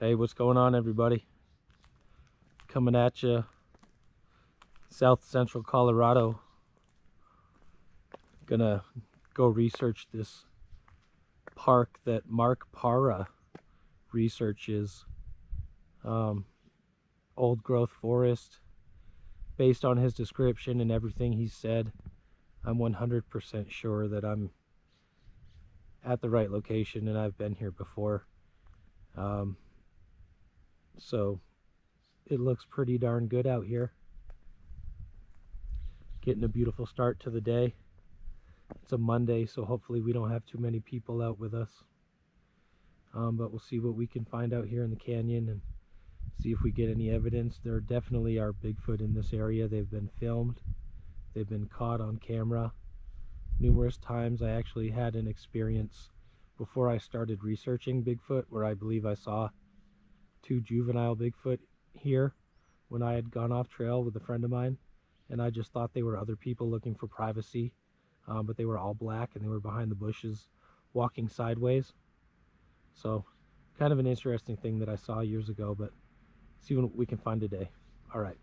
Hey, what's going on, everybody? Coming at you, South Central Colorado. Gonna go research this park that Mark Parra researches. Old growth forest. Based on his description and everything he said, I'm 100% sure that I'm at the right location and I've been here before. So it looks pretty darn good out here. Getting a beautiful start to the day. It's a Monday, so hopefully we don't have too many people out with us. But we'll see what we can find out here in the canyon and see if we get any evidence. There definitely are Bigfoot in this area. They've been filmed. They've been caught on camera numerous times. I actually had an experience before I started researching Bigfoot where I believe I saw 2 juvenile Bigfoot here when I had gone off trail with a friend of mine, and I just thought they were other people looking for privacy, but they were all black and they were behind the bushes walking sideways. So kind of an interesting thing that I saw years ago, but see what we can find today. All right.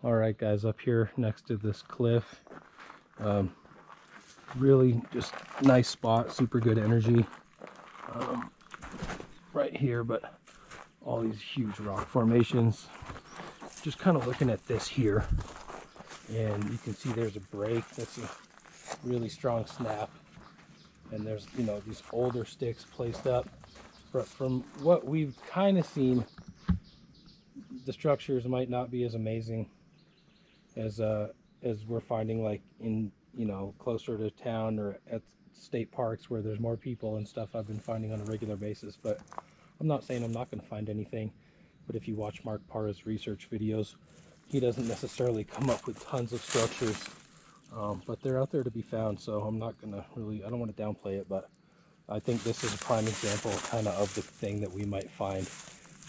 All right, guys, up here next to this cliff, really just nice spot, super good energy right here, but all these huge rock formations. Just kind of looking at this here, and you can see there's a break. That's a really strong snap, and there's, you know, these older sticks placed up. But from what we've kind of seen, the structures might not be as amazing as we're finding, like in, you know, closer to town or at state parks where there's more people and stuff. I've been finding on a regular basis, but I'm not saying I'm not going to find anything. But if you watch Mark Parra's research videos, he doesn't necessarily come up with tons of structures, but they're out there to be found. So I'm not going to really, I don't want to downplay it, but I think this is a prime example kind of the thing that we might find.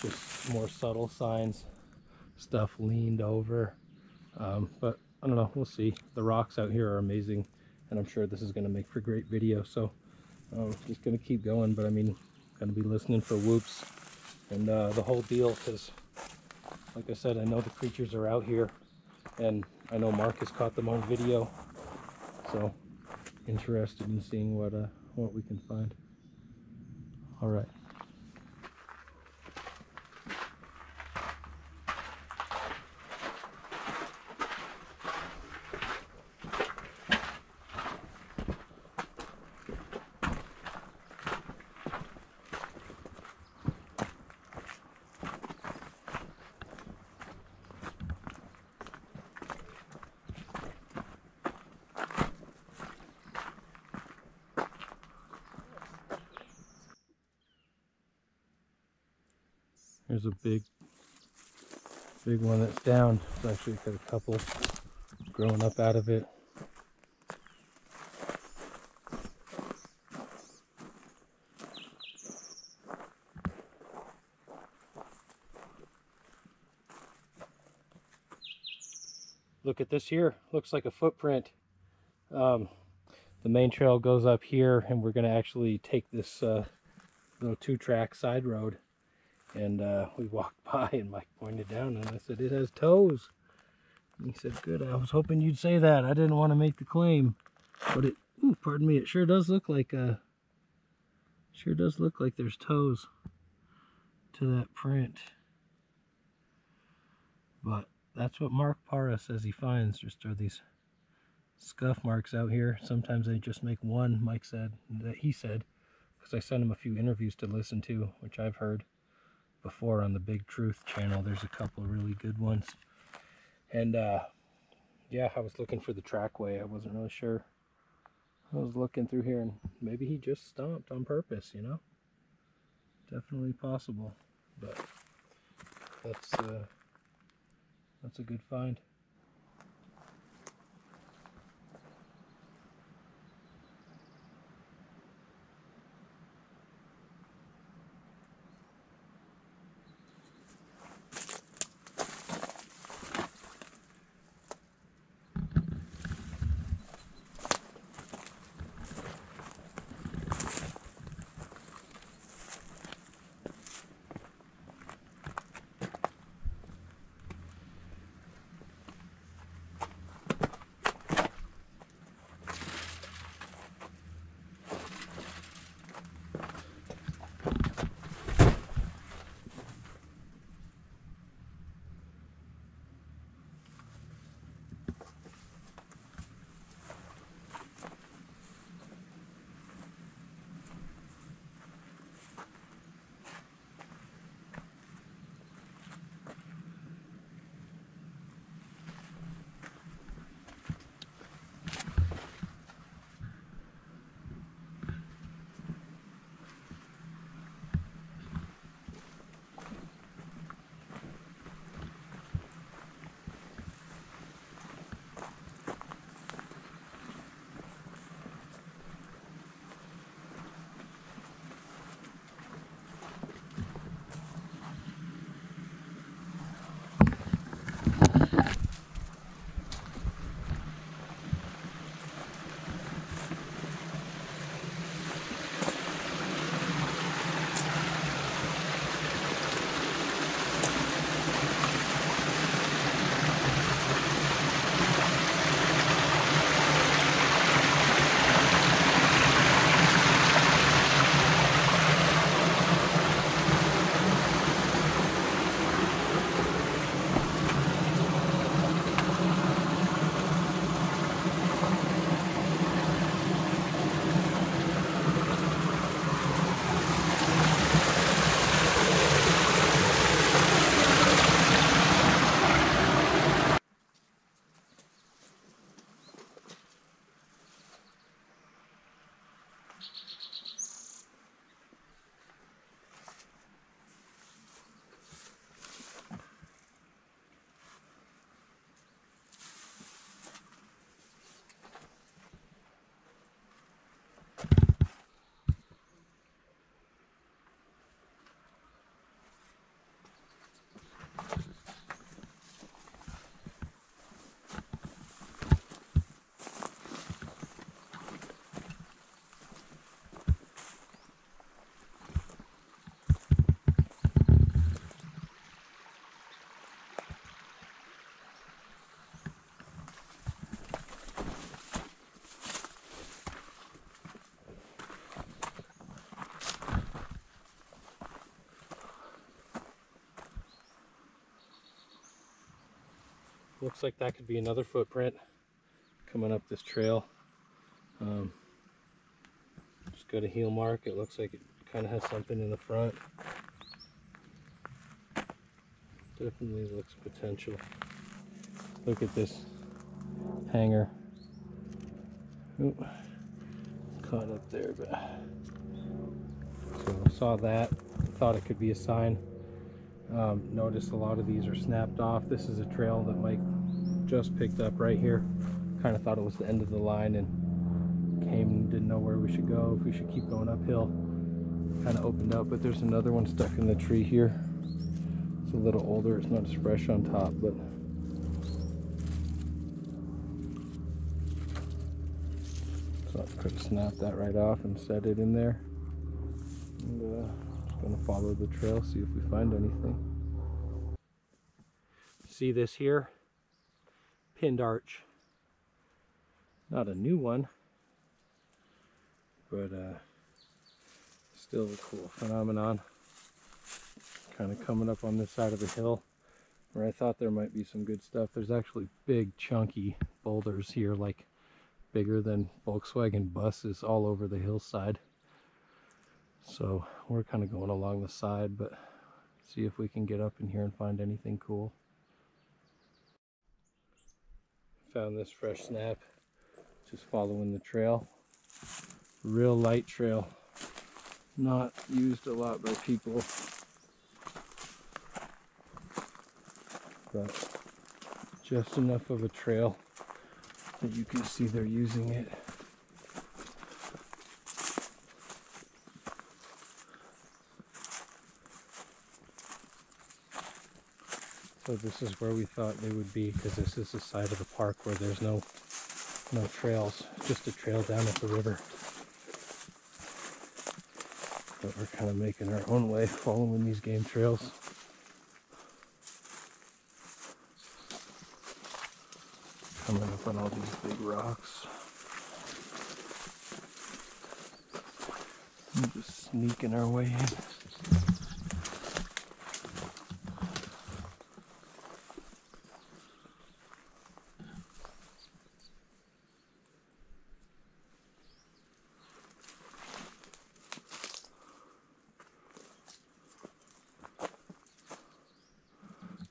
Just more subtle signs, stuff leaned over. But I don't know, we'll see. The rocks out here are amazing, and I'm sure this is going to make for great video. So just going to keep going, but I mean, going to be listening for whoops and the whole deal, because like I said, I know the creatures are out here, and I know Mark has caught them on video, so interested in seeing what we can find. All right. Here's a big one that's down. It's actually got a couple growing up out of it. Look at this here. Looks like a footprint. The main trail goes up here, and we're going to actually take this little 2-track side road. And we walked by, and Mike pointed down, and I said, "It has toes." And he said, "Good. I was hoping you'd say that. I didn't want to make the claim, but it, ooh, pardon me, it sure does look like there's toes to that print." But that's what Mark Parra says he finds. Just are these scuff marks out here. Sometimes they just make one. Mike said that he said, because I sent him a few interviews to listen to, which I've heard before on the Big Truth channel. There's a couple of really good ones. And yeah, I was looking for the trackway. I wasn't really sure. I was looking through here, and maybe he just stomped on purpose, you know? Definitely possible. But that's a good find. Looks like that could be another footprint coming up this trail. Just got a heel mark. It looks like it kind of has something in the front. Definitely looks potential. Look at this hanger. Oop, caught up there, but so saw that. Thought it could be a sign. Notice a lot of these are snapped off. This is a trail that Mike just picked up right here. Kind of thought it was the end of the line and didn't know where we should go, if we should keep going uphill. Kind of opened up, but there's another one stuck in the tree here. It's a little older, it's not as fresh on top, but so I could snap that right off and set it in there. And just gonna follow the trail, see if we find anything. See this here? Pinned arch. Not a new one, but still a cool phenomenon. Kind of coming up on this side of the hill where I thought there might be some good stuff. There's actually big chunky boulders here, like bigger than Volkswagen buses, all over the hillside. So we're kind of going along the side, but see if we can get up in here and find anything cool. Found this fresh snap, just following the trail. Real light trail, not used a lot by people, but just enough of a trail that you can see they're using it. So this is where we thought they would be, because this is the side of the park where there's no trails, just a trail down at the river. But we're kind of making our own way, following these game trails. Coming up on all these big rocks. And just sneaking our way in.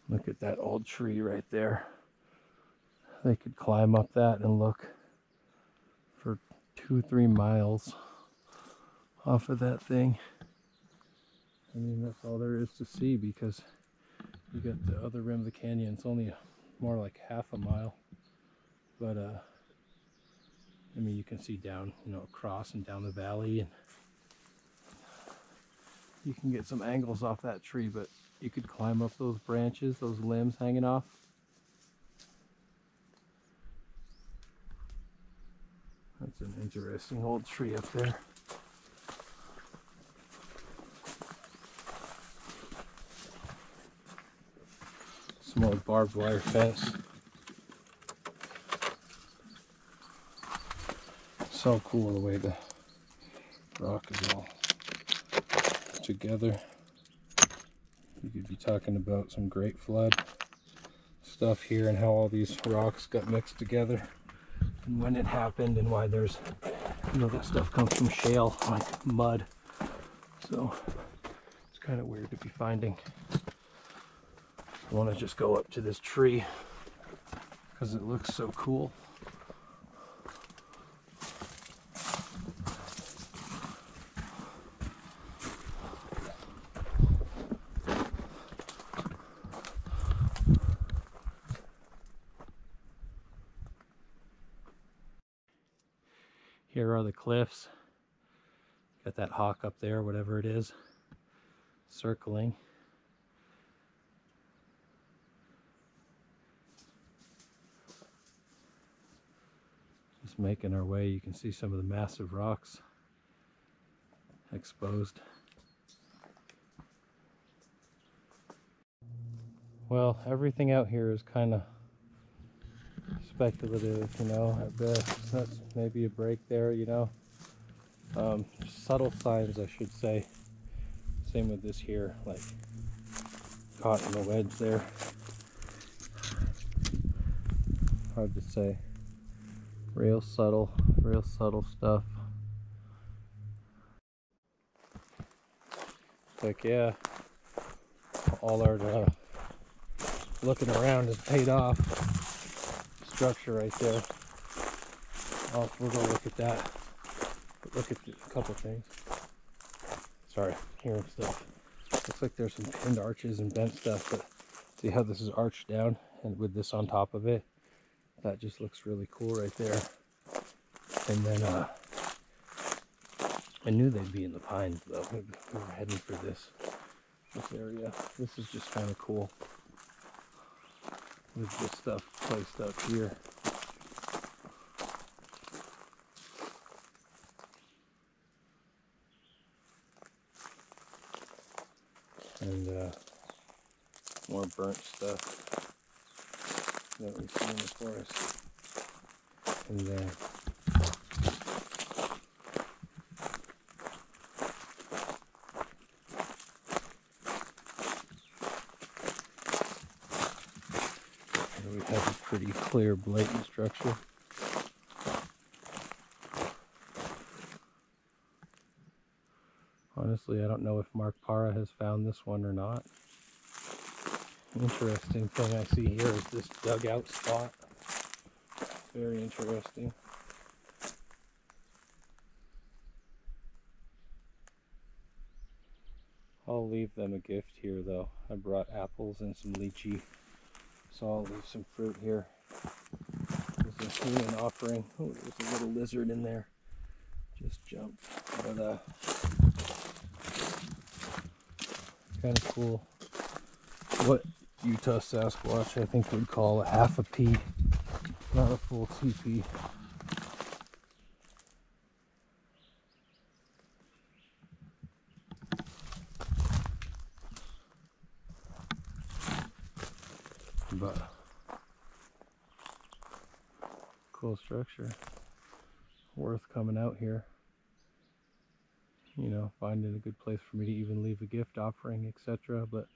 Look at that old tree right there. They could climb up that and look for 2-3 miles off of that thing. I mean, that's all there is to see, because you got the other rim of the canyon. It's only more like half a mile, but I mean, you can see down, across and down the valley, and you can get some angles off that tree, but you could climb up those branches, those limbs hanging off. That's an interesting old tree up there. Some old barbed wire fence. So cool the way the rock is all together. You could be talking about some great flood stuff here, and how all these rocks got mixed together, and when it happened, and why there's, that stuff comes from shale, like mud. So it's kind of weird to be finding. I want to just go up to this tree because it looks so cool. Here are the cliffs. Got that hawk up there, whatever it is, circling. Just making our way. You can see some of the massive rocks exposed. Well, everything out here is kind of speculative, at best. That's maybe a break there, subtle signs, I should say. Same with this here, like caught in the wedge there. Hard to say. Real subtle stuff. Like, yeah, all our looking around is paid off. Structure right there. Oh, we're gonna look at that. But look at a couple things. Sorry, hearing stuff. Looks like there's some pinned arches and bent stuff, but see how this is arched down, and with this on top of it, that just looks really cool right there. And then I knew they'd be in the pines though. We were heading for this area. This is just kind of cool with this stuff placed up here. And more burnt stuff that we see in the forest. And then we have a pretty clear, blatant structure. Honestly, I don't know if Mark Parra has found this one or not. Interesting thing I see here is this dugout spot. Very interesting. I'll leave them a gift here though. I brought apples and some lychee, so I'll leave some fruit here. There's a human offering. Oh, there's a little lizard in there. Just jumped. But kind of cool. What Utah Sasquatch I think would call a half a pea, not a full TP. But cool structure. Worth coming out here. You know, finding a good place for me to even leave a gift offering, etc. But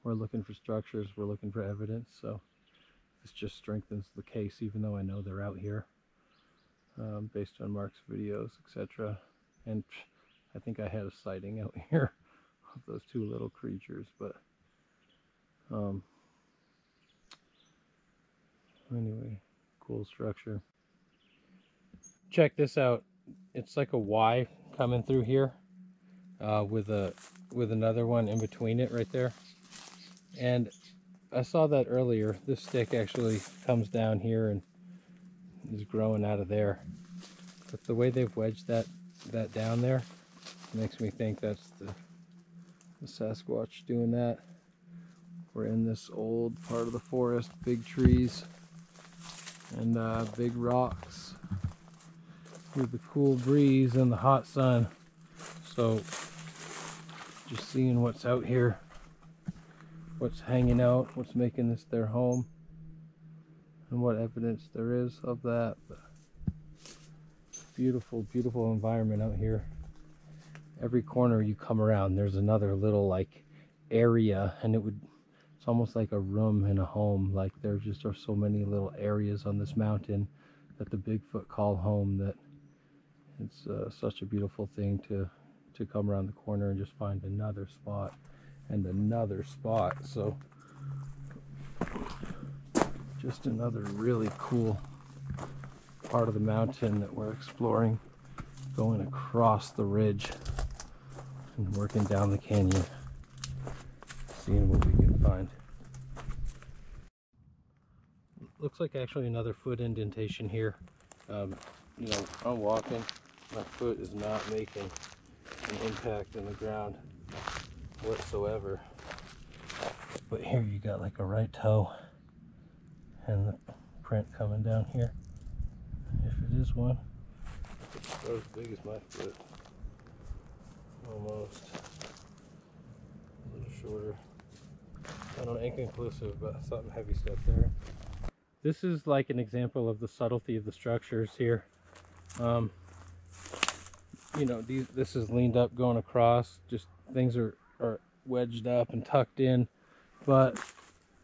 we're looking for structures, we're looking for evidence, so this just strengthens the case, even though I know they're out here, based on Mark's videos, etc. And I think I had a sighting out here of those two little creatures, but anyway, cool structure. Check this out. It's like a Y coming through here, with another one in between it right there. And I saw that earlier. This stick actually comes down here and is growing out of there. But the way they've wedged that down there makes me think that's the Sasquatch doing that. We're in this old part of the forest, big trees and big rocks with the cool breeze and the hot sun. So just seeing what's out here, what's hanging out, what's making this their home, and what evidence there is of that. But beautiful, beautiful environment out here. Every corner you come around, there's another little like area, and it's almost like a room in a home. Like there just are so many little areas on this mountain that the Bigfoot call home, that it's such a beautiful thing to come around the corner and just find another spot and another spot. So just another really cool part of the mountain that we're exploring, going across the ridge and working down the canyon, seeing what we can find. Looks like actually another foot indentation here. You know, I'm walking, my foot is not making an impact in the ground whatsoever. But here you got like a right toe and the print coming down here. If it is one, it's about as big as my foot. Almost. A little shorter. I don't know, inconclusive, but something heavy stuff there. This is like an example of the subtlety of the structures here. You know, this is leaned up going across, just things are wedged up and tucked in, but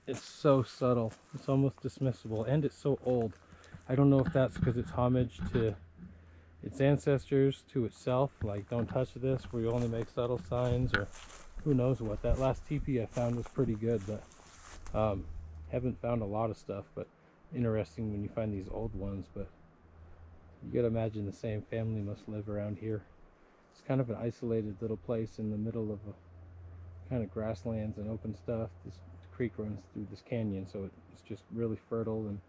it's so subtle, it's almost dismissible, and it's so old. I don't know if that's because it's homage to its ancestors, to itself, like don't touch this, we only make subtle signs, or who knows what. That last teepee I found was pretty good, but haven't found a lot of stuff. But interesting when you find these old ones. But you gotta imagine the same family must live around here. It's kind of an isolated little place in the middle of a kind of grasslands and open stuff. This creek runs through this canyon, so it's just really fertile and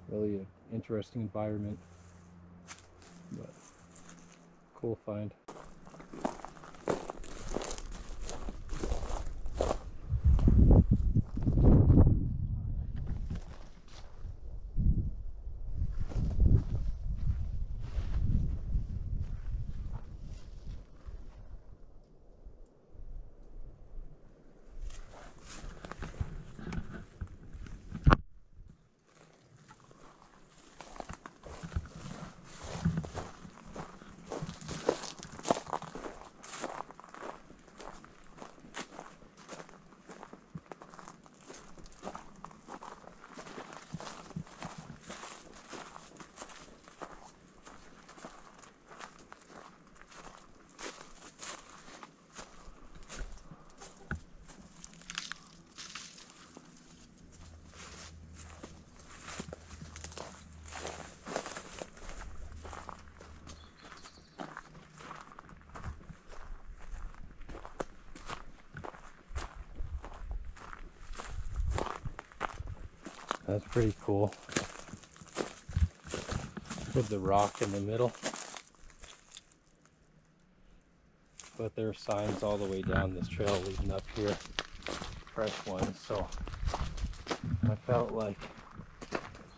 really an interesting environment. But cool find. That's pretty cool. With the rock in the middle. But there are signs all the way down this trail leading up here. Fresh ones, so I felt like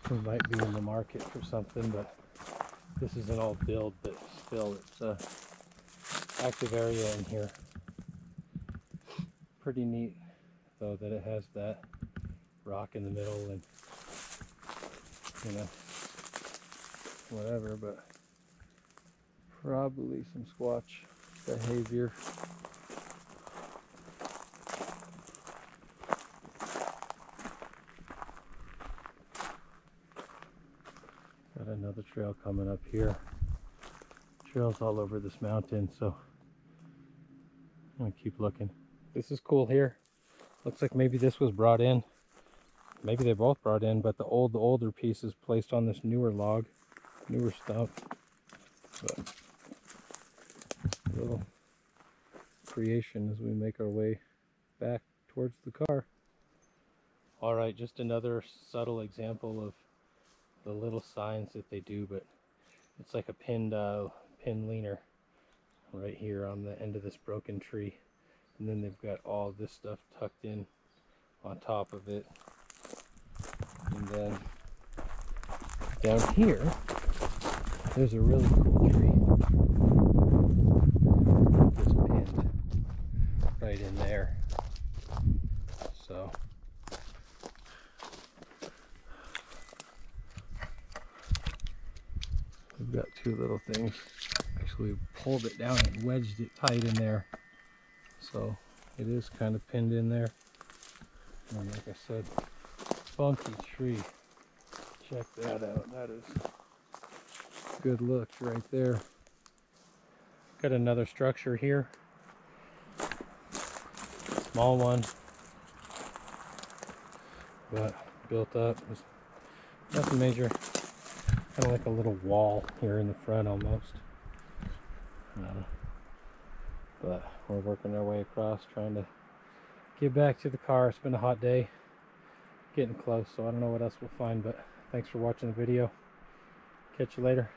we might be in the market for something, but this is an old build, but still it's a active area in here. Pretty neat though that it has that rock in the middle and, you know, whatever, but probably some squatch behavior. Got another trail coming up here. Trails all over this mountain, so I'm gonna keep looking. This is cool here. Looks like maybe this was brought in. Maybe they both brought in, but the older piece is placed on this newer log, newer stump. But a little creation as we make our way back towards the car. All right, just another subtle example of the little signs that they do, but it's like a pin leaner right here on the end of this broken tree, and then they've got all this stuff tucked in on top of it. And then down here, there's a really cool tree. Just pinned right in there. So we've got two little things. Actually, we pulled it down and wedged it tight in there. So it is kind of pinned in there. And like I said, funky tree. Check that out. That is good look right there. Got another structure here. Small one, but built up. There's nothing major. Kind of like a little wall here in the front almost. But we're working our way across, trying to get back to the car. It's been a hot day. Getting close, so I don't know what else we'll find, but thanks for watching the video. Catch you later.